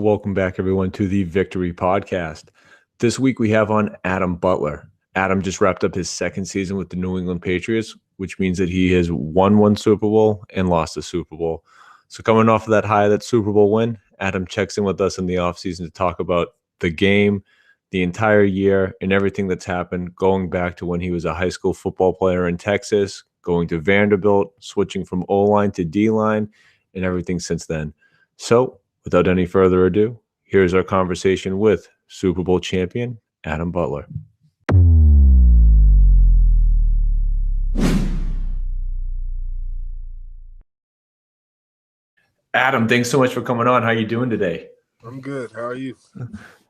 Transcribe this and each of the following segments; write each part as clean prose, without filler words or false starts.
welcome back, everyone, to the Victory Podcast. This week we have on Adam Butler. Adam just wrapped up his second season with the New England Patriots, which means that he has won one Super Bowl and lost a Super Bowl. So coming off of that high, that Super Bowl win, Adam checks in with us in the offseason to talk about the game, the entire year, and everything that's happened, going back to when he was a high school football player in Texas, going to Vanderbilt, switching from O-line to D-line, and everything since then. So without any further ado, here's our conversation with Super Bowl champion Adam Butler. Adam, thanks so much for coming on. How are you doing today? I'm good. How are you?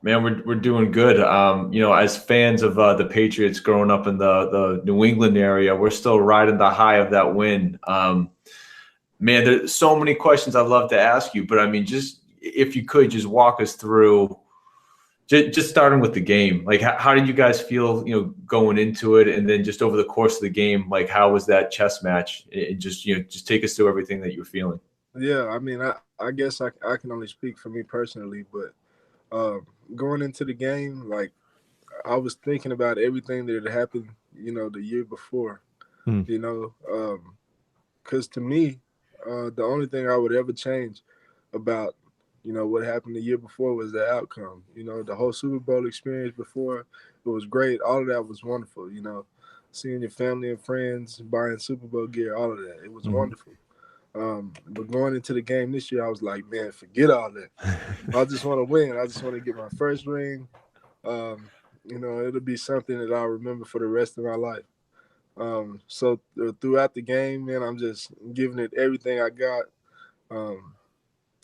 Man, we're doing good. As fans of the Patriots growing up in the New England area, we're still riding the high of that win. Man, there's so many questions I'd love to ask you, but I mean, just if you could just walk us through, just starting with the game. Like, how did you guys feel, going into it, and then just over the course of the game, like how was that chess match? And just take us through everything that you were feeling. Yeah, I mean, I guess I can only speak for me personally, but going into the game, like I was thinking about everything that had happened, the year before, because to me, the only thing I would ever change about, what happened the year before was the outcome. The whole Super Bowl experience before, it was great. All of that was wonderful, seeing your family and friends, buying Super Bowl gear, all of that. It was wonderful. But going into the game this year, I was like, man, forget all that. I just want to win. I just want to get my first ring. It'll be something that I'll remember for the rest of my life. So throughout the game, man, I'm just giving it everything I got.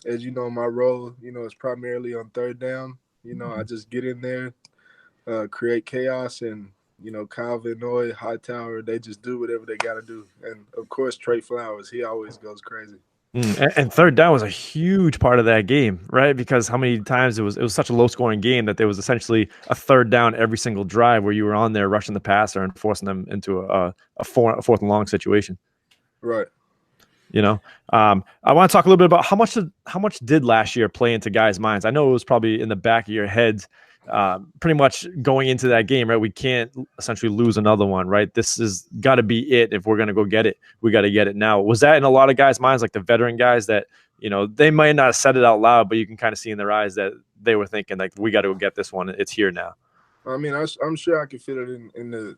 As you know, my role, is primarily on third down. I just get in there, create chaos, and Kyle Van Noy, Hightower, they just do whatever they got to do. And, of course, Trey Flowers, he always goes crazy. And third down was a huge part of that game, right? Because how many times it was such a low-scoring game that there was essentially a third down every single drive where you were on there rushing the passer and forcing them into a fourth and long situation. Right. I want to talk a little bit about how much did last year play into guys' minds. I know it was probably in the back of your heads, pretty much going into that game, right? We can't essentially lose another one, right? This has got to be it. If we're going to go get it, we got to get it now. Was that in a lot of guys' minds, like the veteran guys that, they might not have said it out loud, but you can kind of see in their eyes that they were thinking, like, we got to go get this one. It's here now. I mean, I'm sure I could feel it in the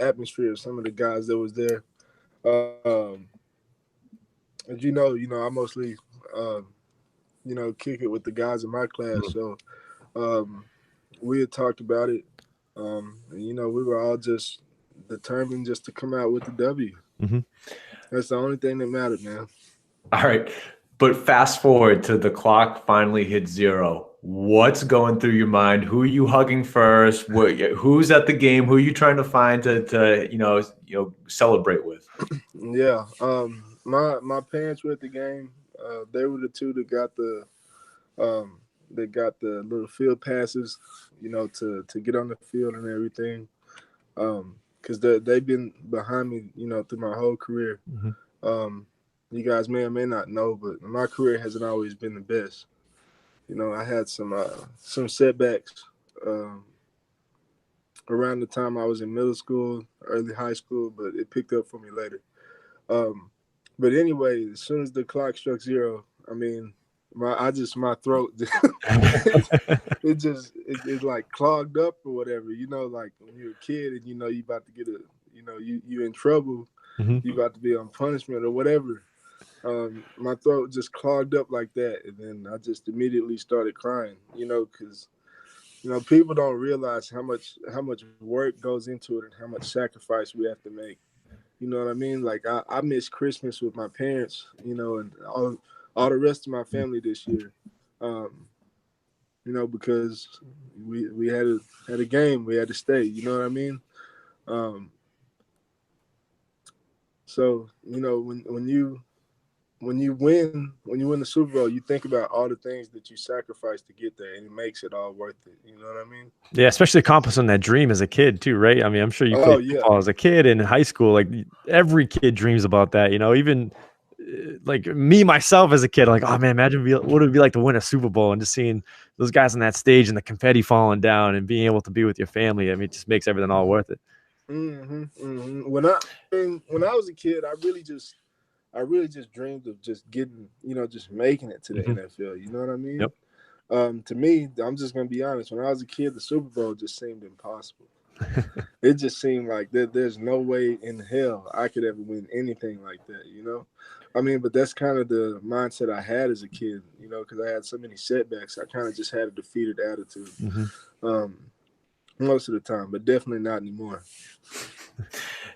atmosphere of some of the guys that was there. As you know, I mostly, kick it with the guys in my class. So we had talked about it. And, we were all just determined just to come out with the W. Mm-hmm. That's the only thing that mattered, man. All right. But fast forward to the clock finally hit 0. What's going through your mind? Who are you hugging first? Who's at the game? Who are you trying to find to celebrate with? Yeah. My parents were at the game. They were the two that got the little field passes, to get on the field and everything. Because they've been behind me, through my whole career. Mm-hmm. You guys may or may not know, but my career hasn't always been the best. I had some setbacks around the time I was in middle school, early high school, but it picked up for me later. But anyway, as soon as the clock struck 0, I mean, my throat, it like clogged up or whatever. Like when you're a kid and you about to get you in trouble, you about to be on punishment or whatever. My throat just clogged up like that, and then I just immediately started crying. Because people don't realize how much work goes into it and how much sacrifice we have to make. You know what I mean? Like I missed Christmas with my parents, and all the rest of my family this year, because we had a game, we had to stay. You know what I mean? So when you win the Super Bowl, you think about all the things that you sacrificed to get there, and it makes it all worth it. You know what I mean? Yeah, especially accomplishing that dream as a kid too, right? I mean, I'm sure you played football as a kid and in high school. Like every kid dreams about that. Even like me myself as a kid, like, oh man, imagine what it would be like to win a Super Bowl and just seeing those guys on that stage and the confetti falling down and being able to be with your family. I mean, it just makes everything all worth it. When I was a kid, I really just dreamed of just getting, just making it to the NFL. You know what I mean? Yep. To me, I'm just gonna be honest. When I was a kid, the Super Bowl just seemed impossible. It just seemed like there's no way in hell I could ever win anything like that. I mean, but that's kind of the mindset I had as a kid. Because I had so many setbacks. I kind of just had a defeated attitude. Most of the time, but definitely not anymore.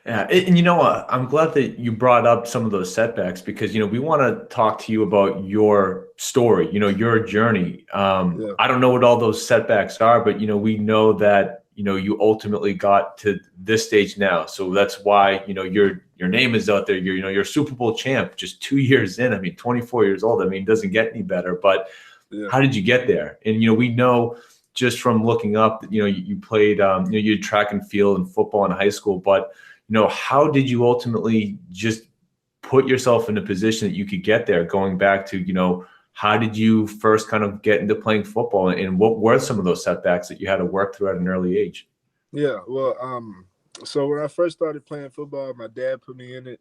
Yeah, and you know what? I'm glad that you brought up some of those setbacks because we want to talk to you about your story, your journey. I don't know what all those setbacks are, but we know that you ultimately got to this stage now. So that's why your name is out there. You're a Super Bowl champ just 2 years in. I mean, 24 years old. I mean, it doesn't get any better. But how did you get there? And we know just from looking up that you played you did track and field and football in high school, but how did you ultimately just put yourself in a position that you could get there? Going back to how did you first kind of get into playing football, and what were some of those setbacks that you had to work through at an early age? Yeah, well, so when I first started playing football, my dad put me in it.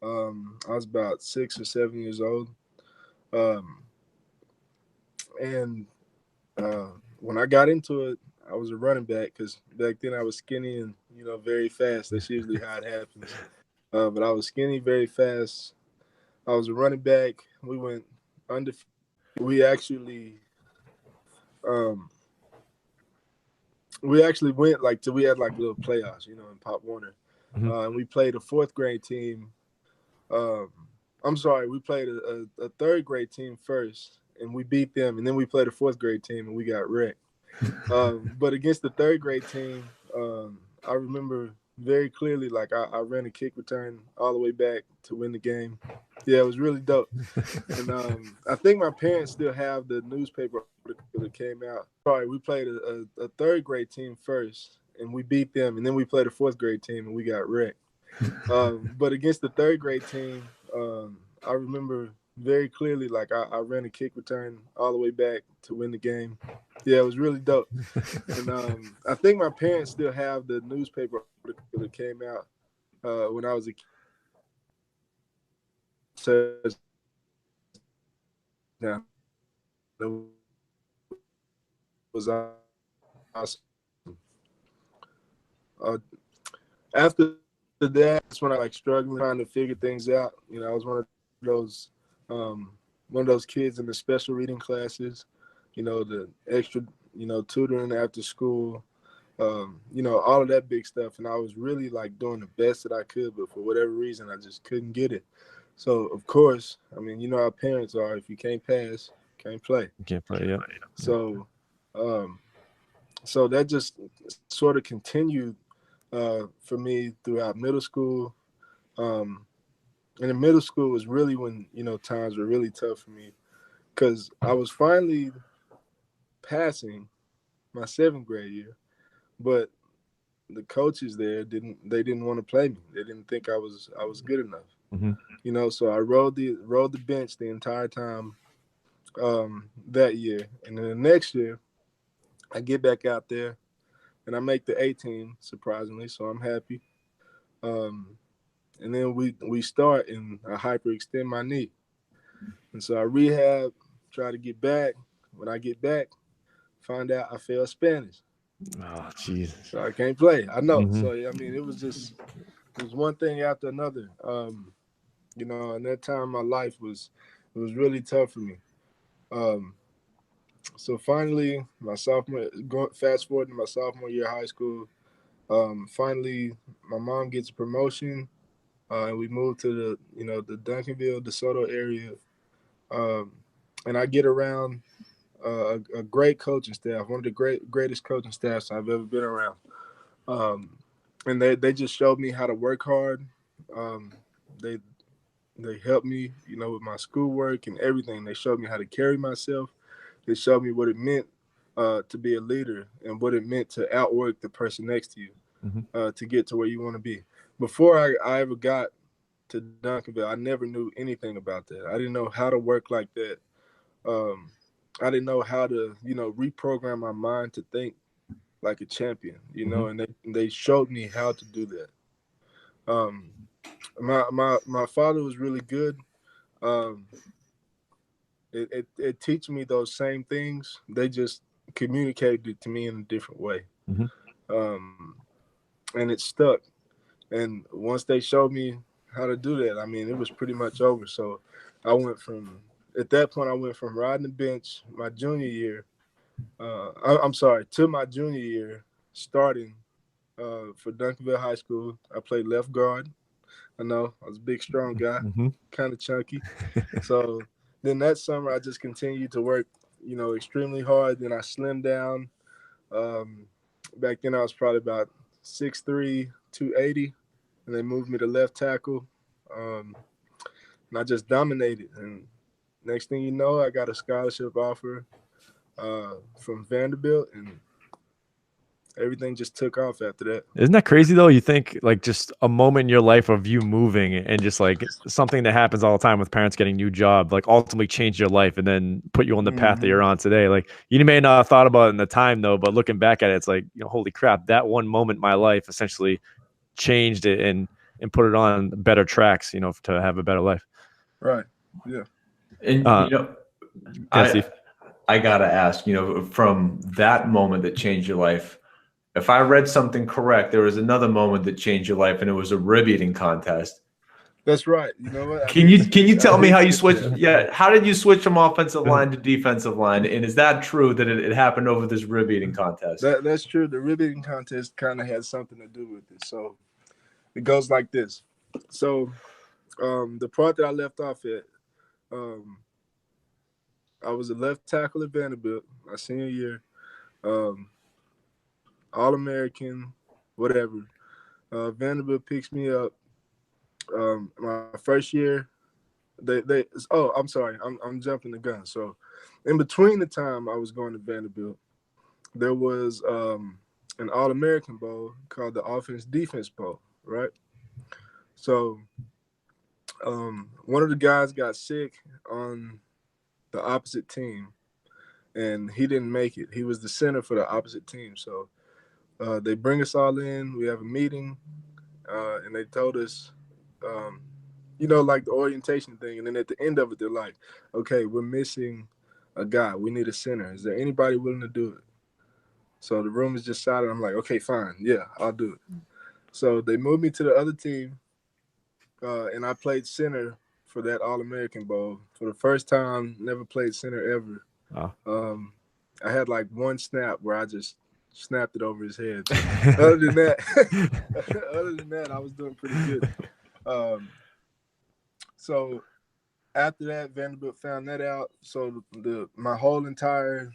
I was about 6 or 7 years old, and when I got into it, I was a running back because back then I was skinny and very fast. That's usually how it happens. But I was skinny, very fast. I was a running back. We went undefeated. We actually went till we had little playoffs, in Pop Warner. And we played a fourth grade team. We played a third grade team first, and we beat them. And then we played a fourth grade team, and we got wrecked. But against the third grade team, I remember very clearly, I ran a kick return all the way back to win the game. Yeah, it was really dope. And I think my parents still have the newspaper article that came out. We played a third grade team first, and we beat them. And then we played a fourth grade team, and we got wrecked. But against the third grade team, I remember very clearly, I ran a kick return all the way back to win the game. Yeah, it was really dope. And I think my parents still have the newspaper article that came out when I was a kid. Now, it was awesome. After that, that's when I struggling, trying to figure things out. I was one of those kids in the special reading classes, the extra, tutoring after school, all of that big stuff. And I was really doing the best that I could, but for whatever reason, I just couldn't get it. So of course, I mean, how parents are. If you can't pass, you can't play. You can't play, yeah. So, so that just sort of continued for me throughout middle school. And in middle school was really when, times were really tough for me because I was finally passing my 7th grade year, but the coaches there didn't want to play me. They didn't think I was good enough. So I rode the bench the entire time that year. And then the next year I get back out there and I make the A team, surprisingly, so I'm happy. And then we start and I hyperextend my knee. And so I rehab, try to get back. When I get back, find out I failed Spanish. Oh, Jesus. So I can't play. I know. So, I mean, it was one thing after another. And that time my life was really tough for me. So finally, fast forward to my sophomore year of high school, finally my mom gets a promotion. And we moved to the Duncanville, DeSoto area. And I get around a great coaching staff, one of the greatest coaching staffs I've ever been around. And they just showed me how to work hard. They helped me, with my schoolwork and everything. They showed me how to carry myself. They showed me what it meant to be a leader and what it meant to outwork the person next to you to get to where you want to be. Before I ever got to Duncanville, I never knew anything about that. I didn't know how to work like that. I didn't know how to, reprogram my mind to think like a champion, and they showed me how to do that. My father was really good. It teach me those same things. They just communicated it to me in a different way. And it stuck. And once they showed me how to do that, I mean, it was pretty much over. So at that point, I went from riding the bench my junior year, to my junior year, starting for Duncanville High School. I played left guard. I know, I was a big, strong guy, kind of chunky. So then that summer, I just continued to work, extremely hard. Then I slimmed down. Back then, I was probably about 6'3", 280, and they moved me to left tackle. And I just dominated. And next thing you know, I got a scholarship offer from Vanderbilt, and everything just took off after that. Isn't that crazy though? You think like just a moment in your life of you moving and just like something that happens all the time with parents getting new job, like ultimately changed your life and then put you on the path that you're on today. Like you may not have thought about it in the time though, but looking back at it, it's like, holy crap, that one moment in my life essentially changed it and put it on better tracks, to have a better life. Right. Yeah. And, I got to ask, from that moment that changed your life, if I read something correct, there was another moment that changed your life, and it was a rib eating contest. That's right. You know what? Can you tell me how you switched? Yeah, how did you switch from offensive line to defensive line? And is that true that it happened over this rib eating contest? That's true. The rib eating contest kind of had something to do with it. So it goes like this. So the part that I left off at, I was a left tackle at Vanderbilt my senior year. All-American, whatever. Vanderbilt picks me up. My first year, I'm sorry, I'm jumping the gun. So, in between the time I was going to Vanderbilt, there was an All-American Bowl called the Offense-Defense Bowl, right? So, one of the guys got sick on the opposite team, and he didn't make it. He was the center for the opposite team, so. They bring us all in. We have a meeting, and they told us, like the orientation thing. And then at the end of it, they're like, okay, we're missing a guy. We need a center. Is there anybody willing to do it? So the room is just silent. I'm like, okay, fine. Yeah, I'll do it. So they moved me to the other team, and I played center for that All-American Bowl. For the first time, never played center ever. Oh. I had like one snap where I just snapped it over his head. Other than that, I was doing pretty good. So after that, Vanderbilt found that out. So my whole entire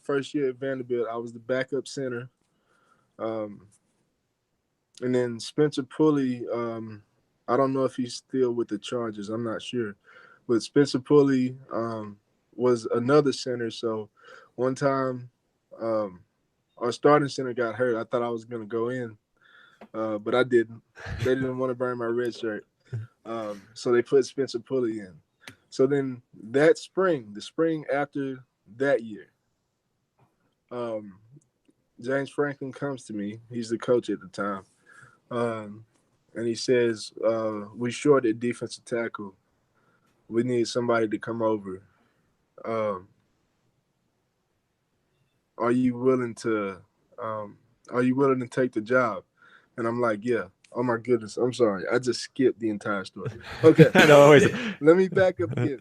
first year at Vanderbilt, I was the backup center. And then Spencer Pulley, I don't know if he's still with the Chargers. I'm not sure. But Spencer Pulley was another center. So one time our starting center got hurt. I thought I was going to go in, but I didn't. They didn't want to burn my red shirt. So they put Spencer Pulley in. So then that spring, the spring after that year, James Franklin comes to me. He's the coach at the time. And he says, we short at defensive tackle. We need somebody to come over. Are you willing to take the job? And I'm like, yeah. Oh my goodness. I'm sorry. I just skipped the entire story. Okay. No, Let me back up again.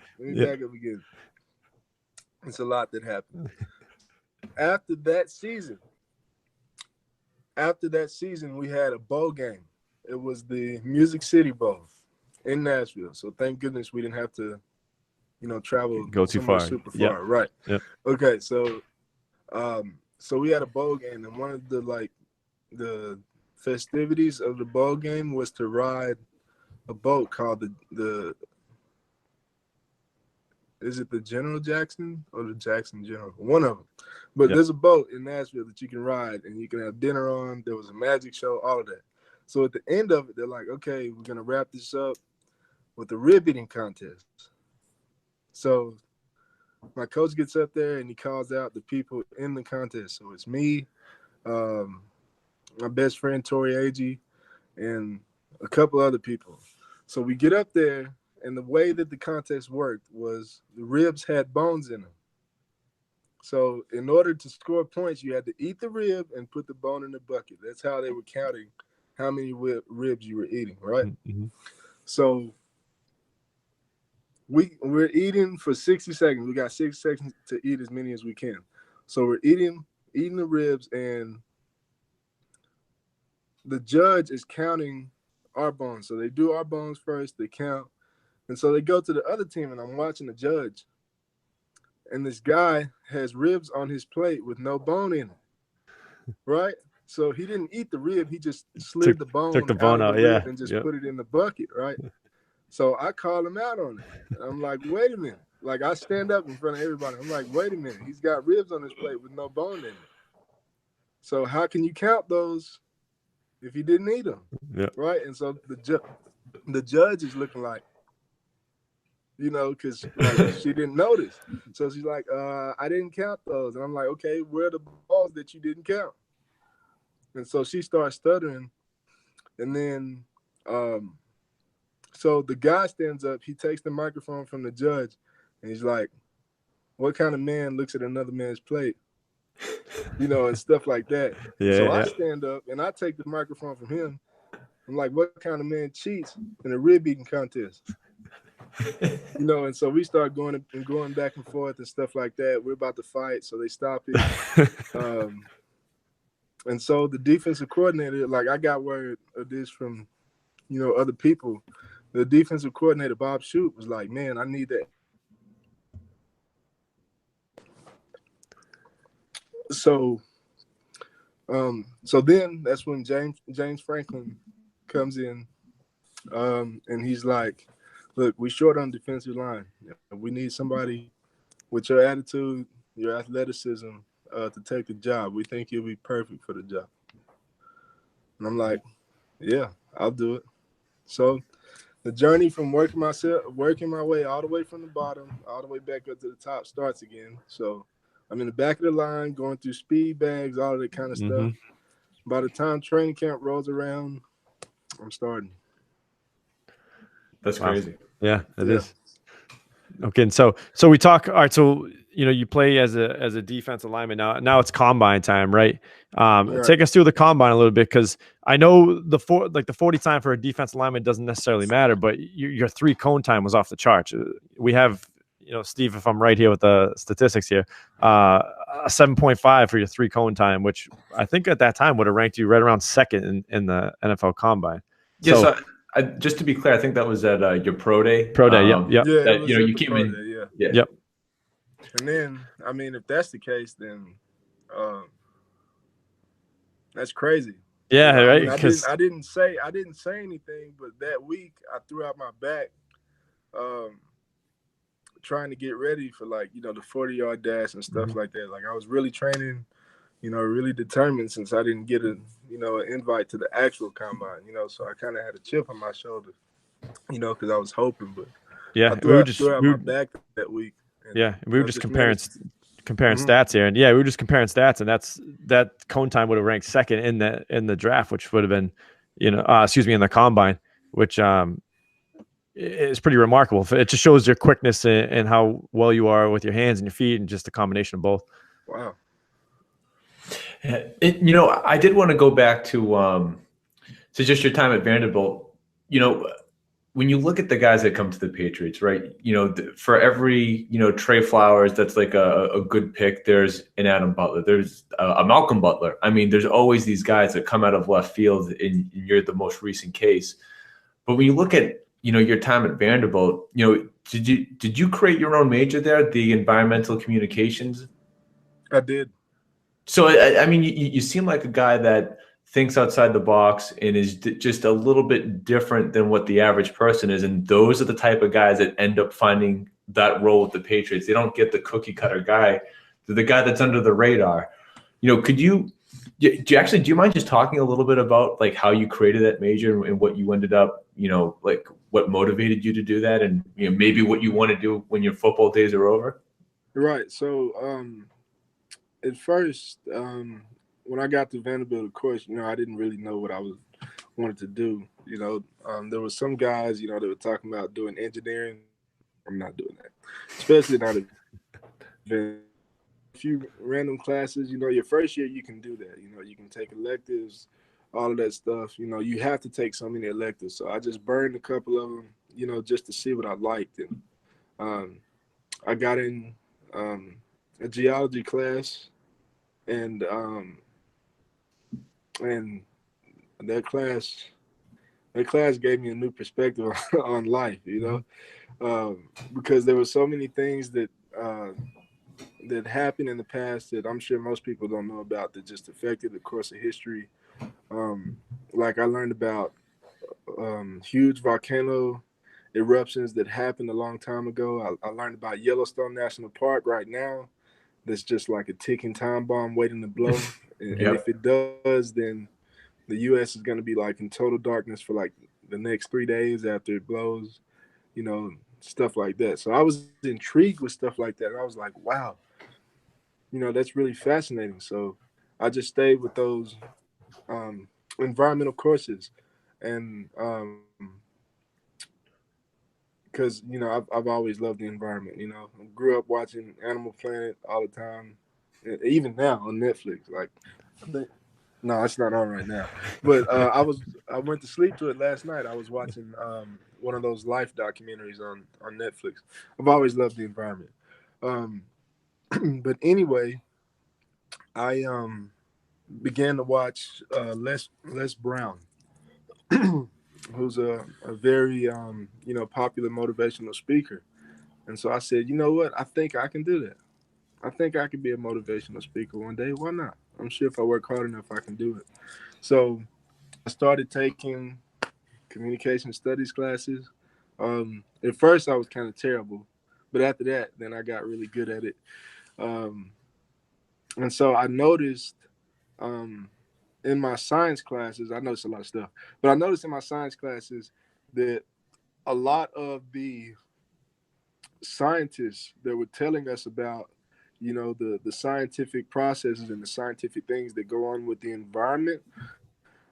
It's a lot that happened. After that season, we had a bowl game. It was the Music City Bowl in Nashville. So thank goodness we didn't have to, travel go too far. Super far. Right. Yep. Okay. So we had a bowl game, and one of the festivities of the bowl game was to ride a boat called is it the General Jackson or the Jackson General? One of them. But There's a boat in Nashville that you can ride, and you can have dinner on. There was a magic show, all of that. So at the end of it, they're like, okay, we're going to wrap this up. with the rib eating contest. So my coach gets up there and he calls out the people in the contest. So it's me, my best friend Tori Agee, and a couple other people. So we get up there, and the way that the contest worked was the ribs had bones in them. So in order to score points, you had to eat the rib and put the bone in the bucket. That's how they were counting how many ribs you were eating, right? Mm-hmm. So we're eating for 60 seconds. We got 6 seconds to eat as many as we can. So we're eating the ribs, and the judge is counting our bones. So they do our bones first, they count. And so they go to the other team, and I'm watching the judge. And this guy has ribs on his plate with no bone in it, right? So he didn't eat the rib. He just slid the bone took the bone out of out, the rib yeah, and just yep. put it in the bucket, right? So I call him out on it. And I'm like, wait a minute. Like, I stand up in front of everybody. I'm like, wait a minute. He's got ribs on his plate with no bone in it. So how can you count those if he didn't eat them? Yep. Right? And so the judge is looking like, you know, because like, she didn't notice. So she's like, I didn't count those. And I'm like, okay, where are the balls that you didn't count? And so she starts stuttering. And then so the guy stands up. He takes the microphone from the judge, and he's like, what kind of man looks at another man's plate? You know, and stuff like that. Yeah, so I stand up, and I take the microphone from him. I'm like, what kind of man cheats in a rib eating contest? You know, and so we start going back and forth and stuff like that. We're about to fight, so they stop it. And so the defensive coordinator, like, I got word of this from, you know, other people. The defensive coordinator, Bob Shute, was like, man, I need that. So then that's when James Franklin comes in, and he's like, look, we short on defensive line. We need somebody with your attitude, your athleticism, to take the job. We think you'll be perfect for the job. And I'm like, yeah, I'll do it. So the journey from working my way all the way from the bottom, all the way back up to the top starts again. So I'm in the back of the line, going through speed bags, all of that kind of stuff. By the time training camp rolls around, I'm starting. That's crazy. Yeah, it is. Okay, and so we talk. All right, so you know you play as a defensive lineman now. Now it's combine time, right? Right. Take us through the combine a little bit, because I know the 40 time for a defensive lineman doesn't necessarily matter, but your 3 cone time was off the charts. We have, you know, Steve, if I'm right here with the statistics here, a 7.5 for your 3 cone time, which I think at that time would have ranked you right around second in the NFL combine. Yes. So, just to be clear, I think that was at your pro day. Pro day, yep. Yeah, that, you know, you came in. Day, yeah. Yep. And then, I mean, if that's the case, then that's crazy. Yeah, you know, right. I mean, I didn't say anything, but that week I threw out my back, trying to get ready for, like, you know, the 40-yard dash and stuff like that. Like, I was really training, you know, really determined, since I didn't get an invite to the actual combine, you know, so I kind of had a chip on my shoulder, you know, because I was hoping, but yeah, I threw out my back that week. And, we were just comparing stats here, and we were just comparing stats, and that cone time would have ranked second in the draft, which would have been, you know, in the combine, which is pretty remarkable. It just shows your quickness and how well you are with your hands and your feet, and just a combination of both. Wow. You know, I did want to go back to just your time at Vanderbilt. You know, when you look at the guys that come to the Patriots, right? You know, for every, you know, Trey Flowers that's like a good pick, there's an Adam Butler, there's a Malcolm Butler. I mean, there's always these guys that come out of left field, and you're the most recent case. But when you look at, you know, your time at Vanderbilt, you know, did you create your own major there, the environmental communications? I did. So, I mean, you seem like a guy that thinks outside the box and is just a little bit different than what the average person is. And those are the type of guys that end up finding that role with the Patriots. They don't get the cookie cutter guy. They're the guy that's under the radar. You know, do you mind just talking a little bit about, like, how you created that major and what you ended up, you know, like what motivated you to do that, and maybe what you want to do when your football days are over? Right. So at first, when I got to Vanderbilt, of course, I didn't really know what I wanted to do. There was some guys, that were talking about doing engineering. I'm not doing that, especially not a few random classes. Your first year you can do that. You can take electives, all of that stuff. You have to take so many electives. So I just burned a couple of them, just to see what I liked. And I got in a geology class, and that class gave me a new perspective on life. Because there were so many things that happened in the past that I'm sure most people don't know about that just affected the course of history. Like I learned about huge volcano eruptions that happened a long time ago. I learned about Yellowstone National Park right now. That's just like a ticking time bomb waiting to blow. And if it does, then the U.S. is going to be like in total darkness for like the next 3 days after it blows, stuff like that. So I was intrigued with stuff like that. And I was like, wow, that's really fascinating. So I just stayed with those environmental courses. And because, I've always loved the environment, I grew up watching Animal Planet all the time. And even now on Netflix, like, no, it's not on right now. But I went to sleep to it last night. I was watching one of those life documentaries on Netflix. I've always loved the environment. But anyway, I began to watch Les Brown, who's a very popular motivational speaker. And so I said, you know what? I think I can do that. I think I could be a motivational speaker one day. Why not? I'm sure if I work hard enough, I can do it. So I started taking communication studies classes. At first, I was kind of terrible, but after that, then I got really good at it. And so I noticed in my science classes, I noticed a lot of stuff, but I noticed in my science classes that a lot of the scientists that were telling us about the scientific processes and the scientific things that go on with the environment,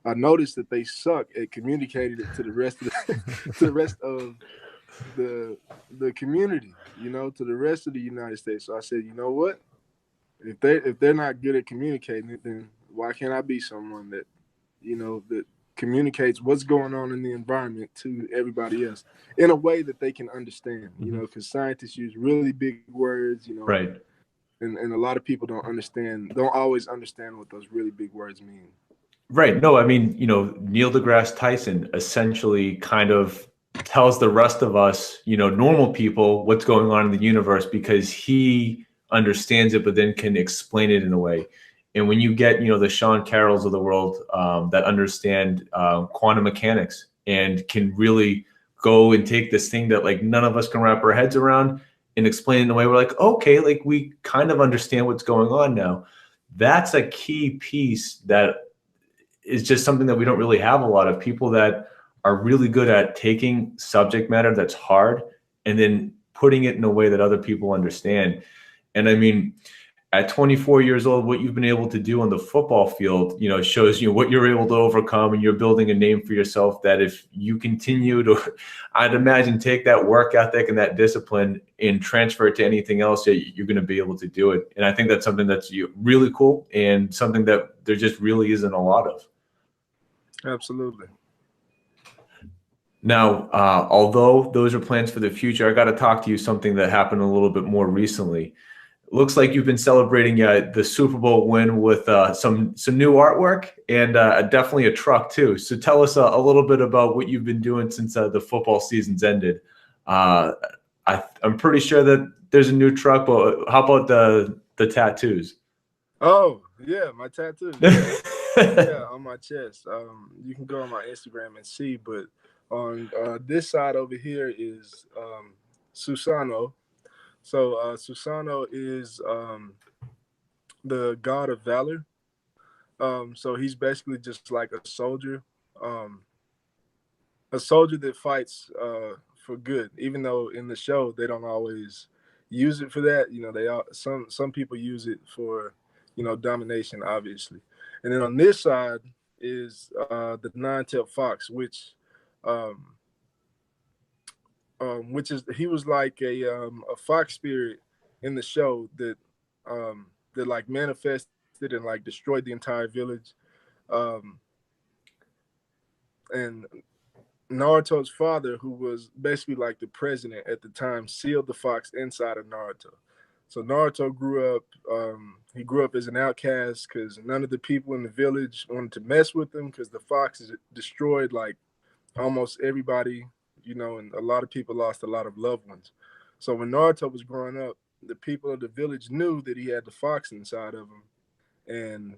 I noticed that they suck at communicating it to the rest of to the rest of the community, to the rest of the United States. So I said, you know what? If they're not good at communicating it, then why can't I be someone that that communicates what's going on in the environment to everybody else in a way that they can understand? Because scientists use really big words, Right. And a lot of people don't always understand what those really big words mean. Right. No, I mean, Neil deGrasse Tyson essentially kind of tells the rest of us, normal people, what's going on in the universe because he understands it, but then can explain it in a way. And when you get, the Sean Carrolls of the world that understand quantum mechanics and can really go and take this thing that like none of us can wrap our heads around and explain it in a way we're like, okay, like we kind of understand what's going on now. That's a key piece that is just something that we don't really have a lot of people that are really good at taking subject matter that's hard and then putting it in a way that other people understand. And I mean, at 24 years old, what you've been able to do on the football field, shows you what you're able to overcome, and you're building a name for yourself that if you continue to, I'd imagine, take that work ethic and that discipline and transfer it to anything else, you're going to be able to do it. And I think that's something that's really cool and something that there just really isn't a lot of. Absolutely. Now, although those are plans for the future, I got to talk to you something that happened a little bit more recently. Looks like you've been celebrating the Super Bowl win with some new artwork and definitely a truck too. So tell us a little bit about what you've been doing since the football season's ended. I'm pretty sure that there's a new truck, but how about the tattoos? Oh yeah, my tattoos. Yeah. Yeah, on my chest. You can go on my Instagram and see, but on this side over here is Susano. So Susano is the god of valor. So he's basically just like a soldier. a soldier that fights for good, even though in the show they don't always use it for that. You know, some people use it for, you know, domination, obviously. And then on this side is the nine-tailed fox, which is he was like a fox spirit in the show that like manifested and like destroyed the entire village. And Naruto's father, who was basically like the president at the time, sealed the fox inside of Naruto. So Naruto grew up. He grew up as an outcast because none of the people in the village wanted to mess with him because the fox destroyed like almost everybody, you know, and a lot of people lost a lot of loved ones. So when Naruto was growing up, the people of the village knew that he had the fox inside of him, and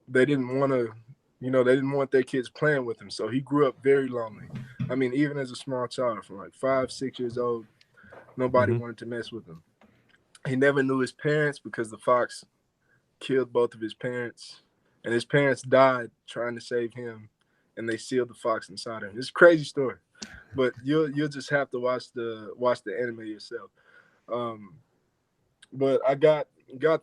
they didn't want to, you know, they didn't want their kids playing with him. So he grew up very lonely. I mean, even as a small child, from like 5, 6 years old, nobody wanted to mess with him. He never knew his parents because the fox killed both of his parents, and his parents died trying to save him, and they sealed the fox inside him. It's a crazy story, but you'll just have to watch the anime yourself. But I got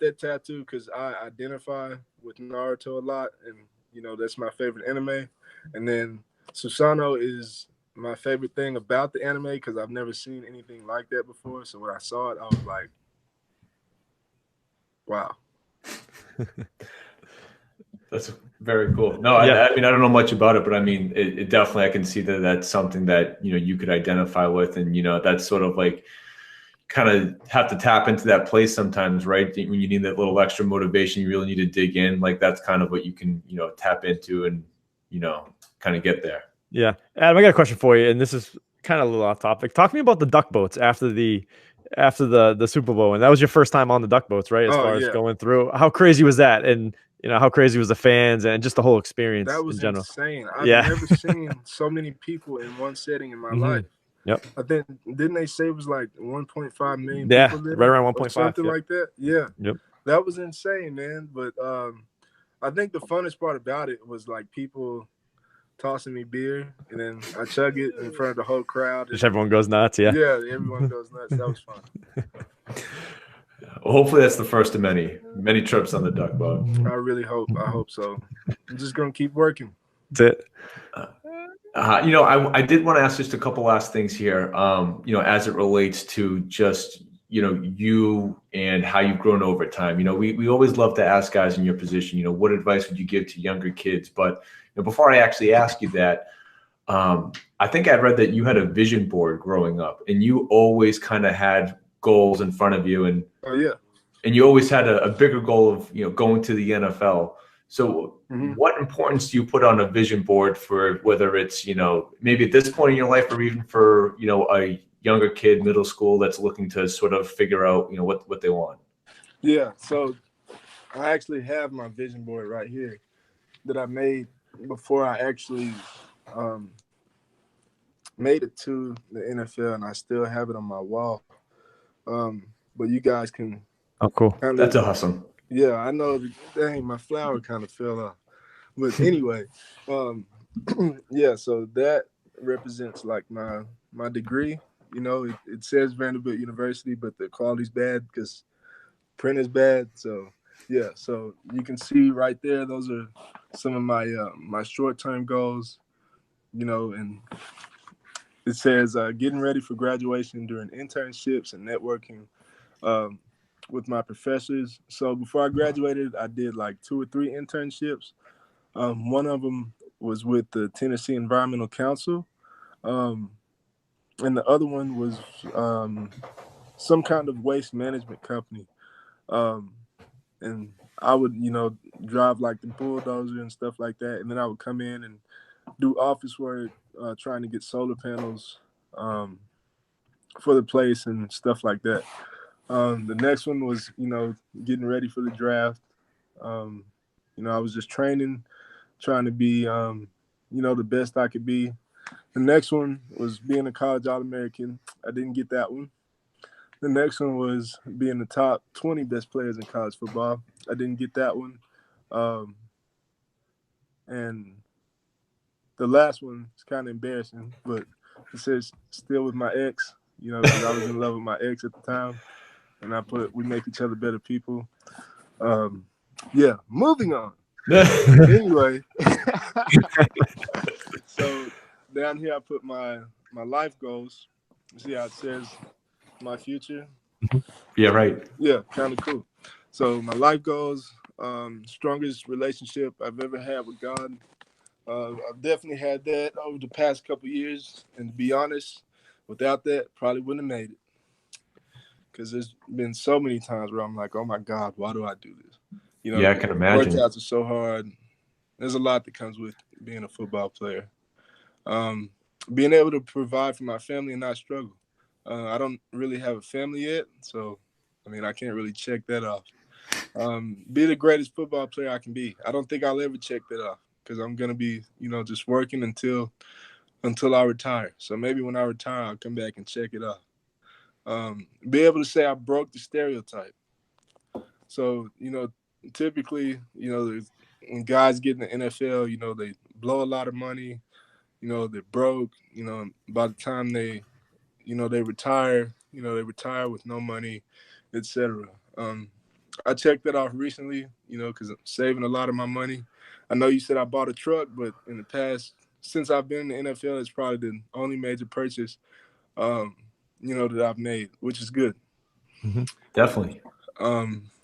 that tattoo because I identify with Naruto a lot, and you know that's my favorite anime. And then Susanoo is my favorite thing about the anime because I've never seen anything like that before. So when I saw it, I was like, wow. That's very cool. No, I mean, I don't know much about it, but I mean, it definitely, I can see that that's something that, you know, you could identify with. And, you know, that's sort of like kind of have to tap into that place sometimes, right? When you need that little extra motivation, you really need to dig in. Like that's kind of what you can, you know, tap into and, you know, kind of get there. Yeah. Adam, I got a question for you. And this is kind of a little off topic. Talk to me about the duck boats after the Super Bowl. And that was your first time on the duck boats, right? As far as going through. How crazy was that? And, you know, how crazy was the fans and just the whole experience that was in general? Insane. I've never seen so many people in one setting in my life. Yep. I think, didn't they say it was like 1.5 million people there? Right around 1.5. Something like that. Yeah. Yep. That was insane, man. But I think the funnest part about it was like people tossing me beer, and then I chug it in front of the whole crowd. Just everyone goes nuts, yeah. Yeah, everyone goes nuts. That was fun. Well, hopefully that's the first of many trips on the duck boat. I really hope. I hope so. I'm just gonna keep working. That's it. You know, I did want to ask just a couple last things here. You know, as it relates to just, you know, you and how you've grown over time. You know, we always love to ask guys in your position, you know, what advice would you give to younger kids? But you know, before I actually ask you that, I think I read that you had a vision board growing up, and you always kind of had goals in front of you, and and you always had a bigger goal of, you know, going to the NFL. So what importance do you put on a vision board for whether it's, you know, maybe at this point in your life or even for, you know, a younger kid, middle school that's looking to sort of figure out, you know, what they want? Yeah. So I actually have my vision board right here that I made before I actually made it to the NFL, and I still have it on my wall. But you guys can. Oh, cool. That's awesome. Yeah, I know. Dang, my flower kind of fell off. But anyway, yeah, so that represents like my degree. You know, it says Vanderbilt University, but the quality's bad because print is bad. So yeah, so you can see right there, those are some of my my short-term goals, you know, and it says getting ready for graduation during internships and networking with my professors. So before I graduated, I did like 2 or 3 internships. One of them was with the Tennessee Environmental Council. And the other one was some kind of waste management company. And I would, you know, drive like the bulldozer and stuff like that. And then I would come in and do office work, trying to get solar panels for the place and stuff like that. The next one was, you know, getting ready for the draft. You know, I was just training, trying to be, you know, the best I could be. The next one was being a college All-American. I didn't get that one. The next one was being the top 20 best players in college football. I didn't get that one. And the last one is kind of embarrassing, but it says still with my ex, you know, because I was in love with my ex at the time. And I put, we make each other better people. Yeah, moving on. Anyway, so down here I put my life goals. See how it says my future? Yeah, right. Yeah, kind of cool. So my life goals, strongest relationship I've ever had with God. I've definitely had that over the past couple of years. And to be honest, without that, probably wouldn't have made it. Because there's been so many times where I'm like, oh my God, why do I do this? You know, Yeah, I can imagine. Workouts are so hard. There's a lot that comes with being a football player. Being able to provide for my family and not struggle. I don't really have a family yet, so I mean, I can't really check that off. Be the greatest football player I can be. I don't think I'll ever check that off because I'm gonna be, you know, just working until I retire. So maybe when I retire, I'll come back and check it off. Be able to say I broke the stereotype. So, you know, typically, you know, when guys get in the NFL, you know, they blow a lot of money, you know, they're broke, you know, by the time they, you know, they retire, you know, they retire with no money, etc. I checked that off recently, you know, because I'm saving a lot of my money. I know you said I bought a truck, but in the past, since I've been in the NFL, it's probably the only major purchase, you know, that I've made, which is good. Mm-hmm. Definitely.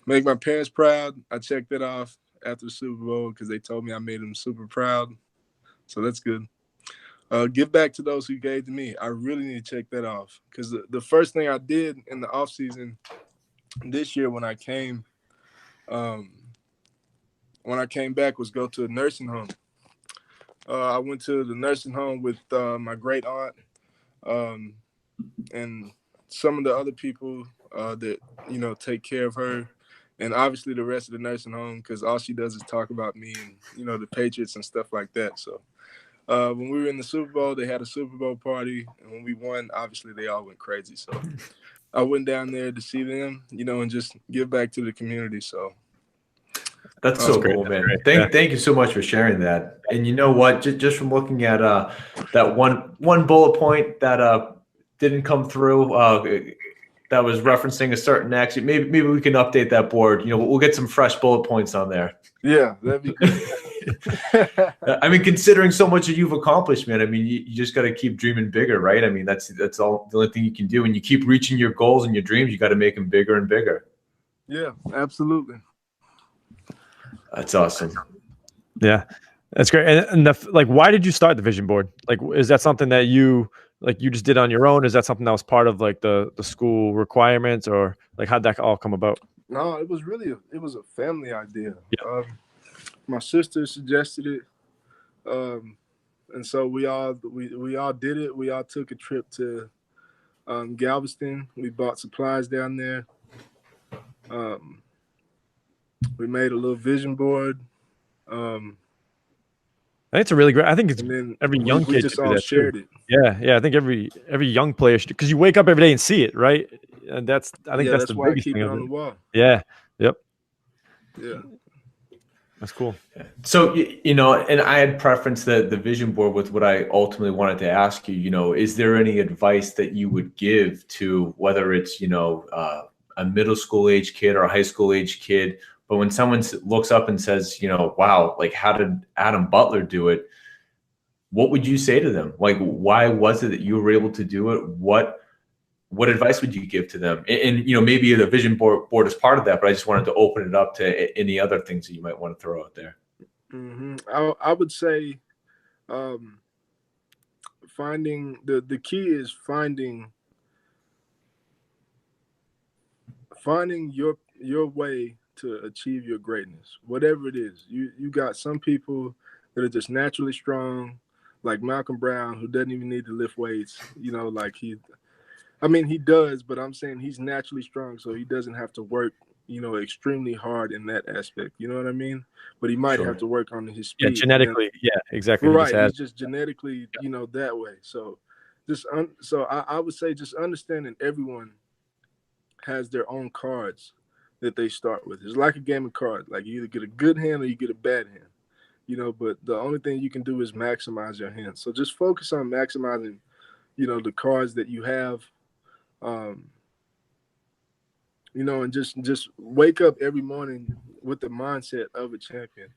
Make my parents proud. I checked that off after the Super Bowl because they told me I made them super proud. So that's good. Give back to those who gave to me. I really need to check that off because the first thing I did in the offseason this year when I came back was go to a nursing home. I went to the nursing home with my great aunt and some of the other people that, you know, take care of her. And obviously the rest of the nursing home, because all she does is talk about me and, you know, the Patriots and stuff like that. So when we were in the Super Bowl, they had a Super Bowl party. And when we won, obviously they all went crazy. So I went down there to see them, you know, and just give back to the community. So that's so great. cool, That's man. great. Thank you so much for sharing that. And you know what? Just from looking at that one bullet point that didn't come through, that was referencing a certain action. Maybe we can update that board. You know, we'll get some fresh bullet points on there. yeah, that'd be good. I mean, considering so much that you've accomplished, man, I mean, you just got to keep dreaming bigger, right? I mean, that's all the only thing you can do. When you keep reaching your goals and your dreams, you got to make them bigger and bigger. Yeah, absolutely. That's awesome. Yeah, that's great. And like, why did you start the vision board? Like, is that something that you just did on your own? Is that something that was part of like the school requirements, or like how'd that all come about? No, it was a family idea. Yeah. My sister suggested it, and so we all did it. We all took a trip to Galveston. We bought supplies down there. We made a little vision board. I think it's a really great. I think it's And then every young we kid just should do all that shared too. it. Yeah. I think every young player should, because you wake up every day and see it, right? And I think that's the why I biggest keep thing it of on it. the wall. Yeah. Yep. Yeah. That's cool. So, you know, and I had preferenced the vision board with what I ultimately wanted to ask you, you know, is there any advice that you would give to whether it's, you know, a middle school age kid or a high school age kid, but when someone looks up and says, you know, wow, like how did Adam Butler do it? What would you say to them? Like, why was it that you were able to do it? What advice would you give to them? And you know, maybe the vision board is part of that, but I just wanted to open it up to any other things that you might want to throw out there. Mm-hmm. I would say finding the key is finding your way to achieve your greatness, whatever it is. You got some people that are just naturally strong, like Malcolm Brown, who doesn't even need to lift weights. You know, like he does, but I'm saying he's naturally strong, so he doesn't have to work, you know, extremely hard in that aspect. You know what I mean? But he might have to work on his speed. Yeah, genetically. Yeah, exactly. Right. He's just genetically, you know, that way. So I would say just understanding everyone has their own cards that they start with. It's like a game of cards. Like you either get a good hand or you get a bad hand. but the only thing you can do is maximize your hands. So just focus on maximizing, the cards that you have, um, and just wake up every morning with the mindset of a champion.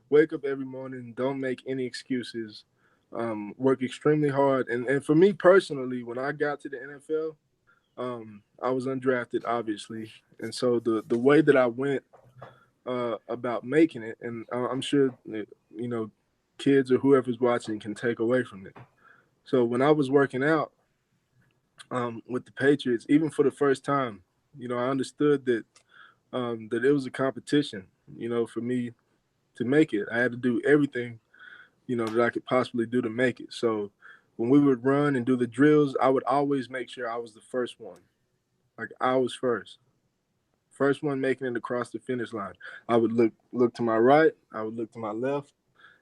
Wake up every morning, don't make any excuses. Work extremely hard. And for me personally, when I got to the NFL, I was undrafted, obviously. And so the way that I went about making it, and I'm sure that, kids or whoever's watching can take away from it. So when I was working out with the Patriots, even for the first time, I understood that it was a competition, for me to make it. I had to do everything, that I could possibly do to make it. So when we would run and do the drills, I would always make sure I was the first one. Like I was first one making it across the finish line. I would look to my right, I would look to my left,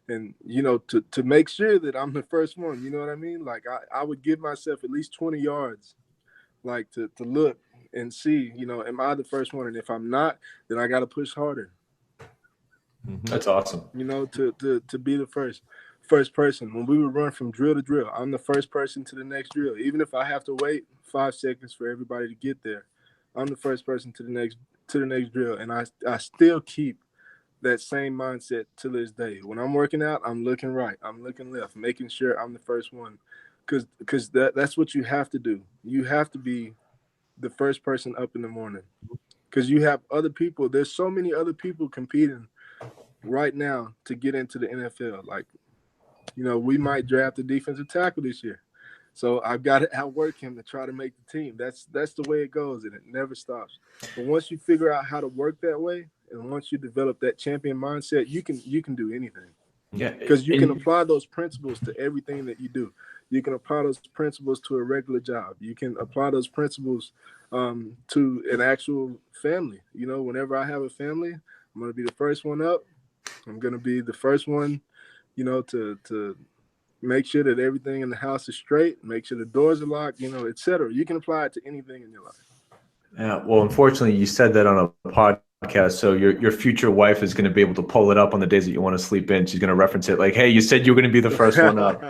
and to make sure that I'm the first one. You know what I mean? Like I would give myself at least 20 yards, like to look and see, am I the first one? And if I'm not, then I got to push harder. That's awesome. To be the first person. When we would run from drill to drill, I'm the first person to the next drill. Even if I have to wait 5 seconds for everybody to get there, I'm the first person to the next drill. And I still keep that same mindset to this day. When I'm working out, I'm looking right, I'm looking left, making sure I'm the first one. Because that's what you have to do. You have to be the first person up in the morning. Because you have other people. There's so many other people competing right now to get into the NFL. Like, we might draft a defensive tackle this year. So I've got to outwork him to try to make the team. That's the way it goes, and it never stops. But once you figure out how to work that way, and once you develop that champion mindset, you can do anything. Yeah, because you can apply those principles to everything that you do. You can apply those principles to a regular job. You can apply those principles to an actual family. Whenever I have a family, I'm going to be the first one up. I'm going to be the first one, to make sure that everything in the house is straight, make sure the doors are locked, et cetera. You can apply it to anything in your life. Yeah. Well, unfortunately, you said that on a podcast, so your future wife is going to be able to pull it up on the days that you want to sleep in. She's going to reference it like, "Hey, you said you were going to be the first one up."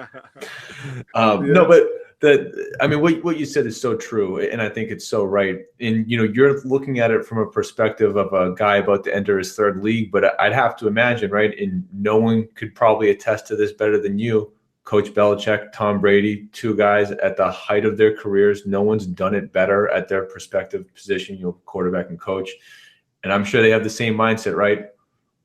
No, but what you said is so true, and I think it's so right. And you're looking at it from a perspective of a guy about to enter his third league, but I'd have to imagine, right? And no one could probably attest to this better than you. Coach Belichick, Tom Brady, two guys at the height of their careers. No one's done it better at their respective position, quarterback and coach. And I'm sure they have the same mindset, right?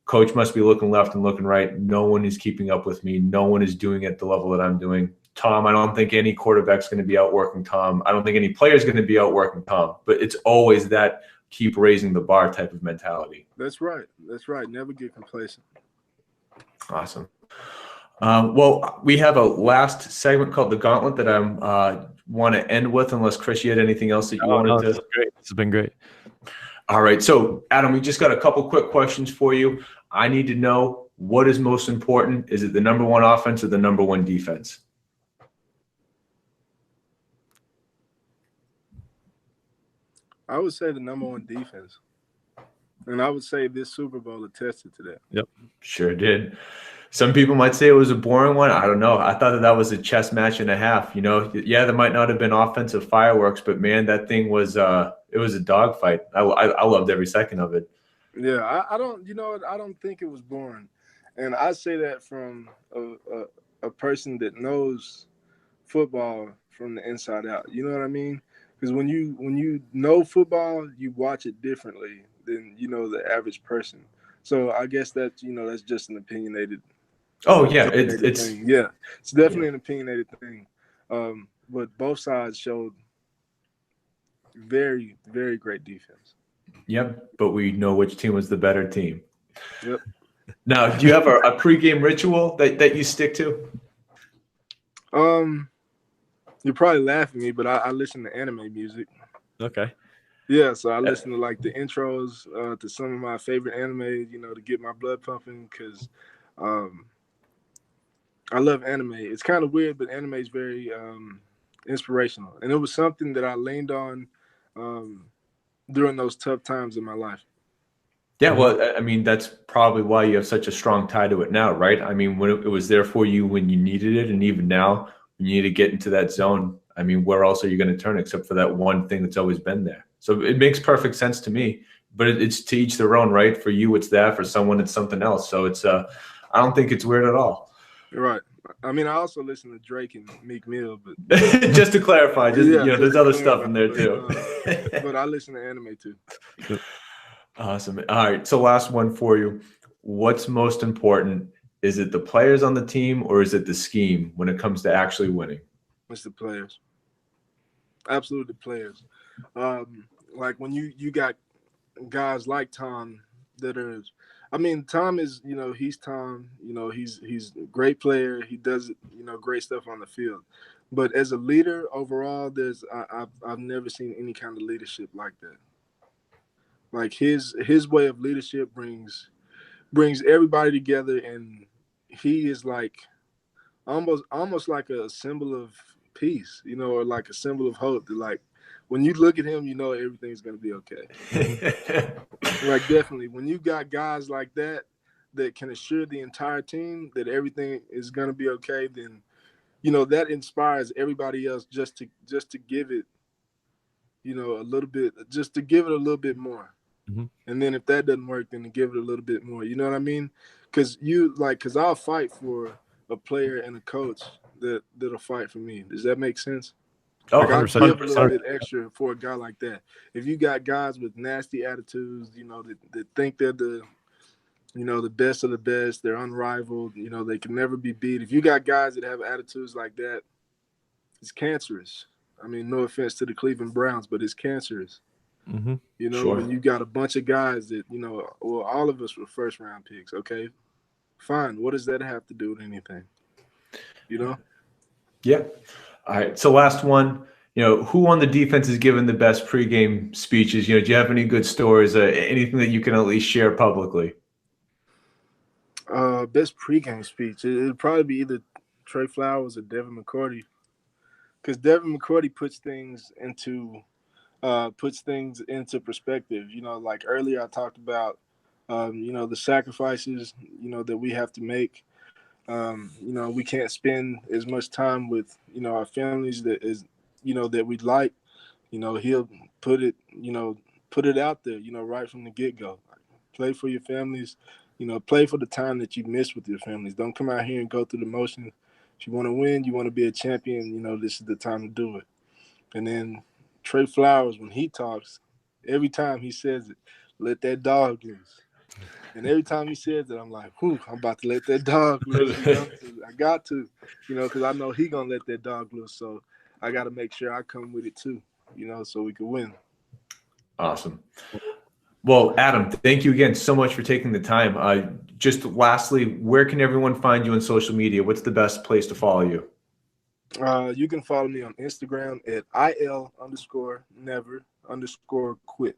Coach must be looking left and looking right. No one is keeping up with me. No one is doing it at the level that I'm doing. Tom, I don't think any quarterback's going to be outworking Tom. I don't think any player is going to be outworking Tom. But it's always that keep raising the bar type of mentality. That's right. Never get complacent. Awesome. Well, we have a last segment called the Gauntlet that I want to end with, unless Chris, you had anything else that you wanted to. This is great. This has been great. All right. So, Adam, we just got a couple quick questions for you. I need to know, what is most important? Is it the number one offense or the number one defense? I would say the number one defense. And I would say this Super Bowl attested to that. Yep. Sure did. Some people might say it was a boring one. I don't know. I thought that was a chess match and a half. Yeah, there might not have been offensive fireworks, but man, that thing was it was a dogfight. I loved every second of it. Yeah, I don't. I don't think it was boring, and I say that from a person that knows football from the inside out. You know what I mean? Because when you know football, you watch it differently than the average person. So I guess that's just an opinionated. Oh yeah, it's thing. Yeah, it's definitely an opinionated thing. But both sides showed very, very great defense. Yep, but we know which team was the better team. Yep. Now, do you have a pregame ritual that you stick to? You're probably laughing at me, but I listen to anime music. Okay. Yeah, so I listen to like the intros to some of my favorite anime, to get my blood pumping, because I love anime. It's kind of weird, but anime is very inspirational. And it was something that I leaned on during those tough times in my life. Yeah, well, I mean, that's probably why you have such a strong tie to it now, right? I mean, when it was there for you when you needed it, and even now when you need to get into that zone, I mean, where else are you going to turn except for that one thing that's always been there? So it makes perfect sense to me, but it's to each their own, right? For you, it's that. For someone, it's something else. So I don't think it's weird at all. You're right. I mean, I also listen to Drake and Meek Mill, but just to clarify, there's other stuff in there too. But I listen to anime too. Awesome. All right. So last one for you. What's most important? Is it the players on the team or is it the scheme when it comes to actually winning? It's the players. Absolutely players. Like when you got guys like Tom that are, I mean, Tom is, he's Tom, he's a great player. He does, great stuff on the field. But as a leader overall, I've never seen any kind of leadership like that. Like his way of leadership brings everybody together, and he is like almost like a symbol of peace, or like a symbol of hope. That like when you look at him, everything's gonna be okay. Like definitely, when you got guys like that can assure the entire team that everything is gonna be okay, then that inspires everybody else just to give it, a little bit, just to give it a little bit more. Mm-hmm. And then if that doesn't work, then to give it a little bit more. You know what I mean? Because I'll fight for a player and a coach that'll fight for me. Does that make sense? Oh, like 100%. I'll give a little bit extra for a guy like that. If you got guys with nasty attitudes, that think they're the best of the best, they're unrivaled, they can never be beat. If you got guys that have attitudes like that, it's cancerous. I mean, no offense to the Cleveland Browns, but it's cancerous. Mm-hmm. Sure. When you got a bunch of guys that, well, all of us were first round picks. Okay, fine. What does that have to do with anything? Yeah. All right. So last one, who on the defense is giving the best pregame speeches? Do you have any good stories, anything that you can at least share publicly? Best pregame speech. It'd probably be either Trey Flowers or Devin McCourty, because Devin McCourty puts things into perspective. Like earlier I talked about, the sacrifices, that we have to make. We can't spend as much time with, our families that we'd like. He'll put it out there, right from the get-go. Play for your families, play for the time that you miss with your families. Don't come out here and go through the motions. If you want to win, you want to be a champion, this is the time to do it. And then Trey Flowers, when he talks, every time he says it, let that dog loose. And every time he says it, I'm like, whew, I'm about to let that dog loose. I got to, because I know he going to let that dog loose. So I got to make sure I come with it too, so we can win. Awesome. Well, Adam, thank you again so much for taking the time. Just lastly, where can everyone find you on social media? What's the best place to follow you? You can follow me on Instagram at IL_never_quit.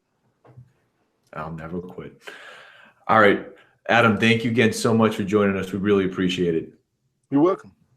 I'll never quit. All right. Adam, thank you again so much for joining us. We really appreciate it. You're welcome.